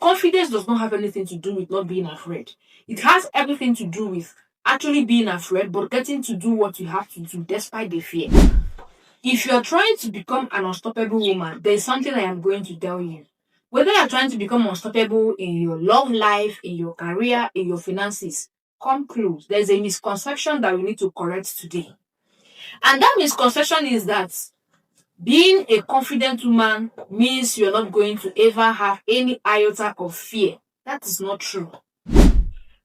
Confidence does not have anything to do with not being afraid. It has everything to do with actually being afraid, but getting to do what you have to do despite the fear. If you're trying to become an unstoppable woman, there's something I am going to tell you. Whether you're trying to become unstoppable in your love life, in your career, in your finances, come close. There's a misconception that we need to correct today. And that misconception is that being a confident woman means you're not going to ever have any iota of fear. That is not true.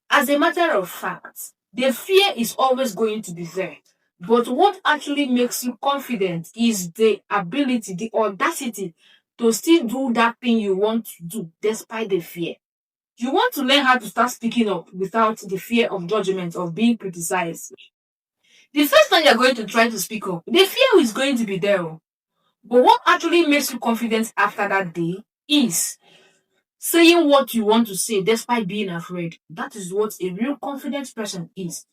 As a matter of fact, the fear is always going to be there. But what actually makes you confident is the ability, the audacity to still do that thing you want to do despite the fear. You want to learn how to start speaking up without the fear of judgment, of being criticized. The first time you're going to try to speak up, the fear is going to be there. But what actually makes you confident after that day is saying what you want to say despite being afraid. That is what a real confident person is.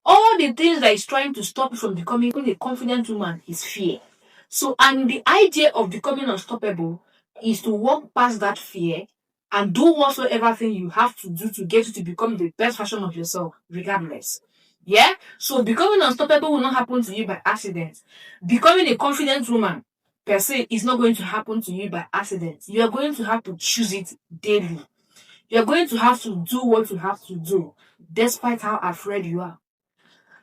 All the things that is trying to stop you from becoming a confident woman is fear. So, and the idea of becoming unstoppable is to walk past that fear and do whatsoever thing you have to do to get you to become the best version of yourself, regardless. Yeah? So, becoming unstoppable will not happen to you by accident. Becoming a confident woman per se is not going to happen to you by accident. You are going to have to choose it daily. You are going to have to do what you have to do, despite how afraid you are.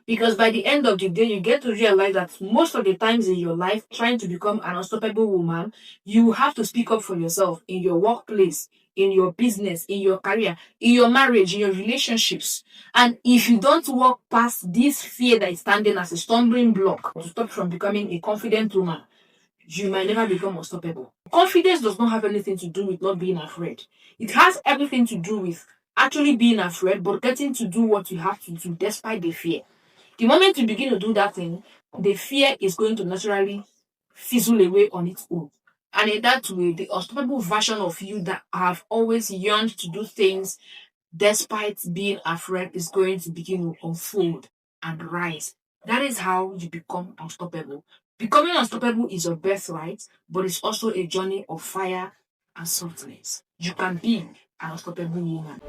Because by the end of the day, you get to realize that most of the times in your life, trying to become an unstoppable woman, you have to speak up for yourself in your workplace, in your business, in your career, in your marriage, in your relationships. And if you don't walk past this fear that is standing as a stumbling block to stop from becoming a confident woman, you might never become unstoppable. Confidence does not have anything to do with not being afraid. It has everything to do with actually being afraid, but getting to do what you have to do despite the fear. The moment you begin to do that thing, the fear is going to naturally fizzle away on its own. And in that way, the unstoppable version of you that have always yearned to do things despite being afraid is going to begin to unfold and rise. That is how you become unstoppable. Becoming unstoppable is your birthright, but it's also a journey of fire and softness. You can be an unstoppable woman.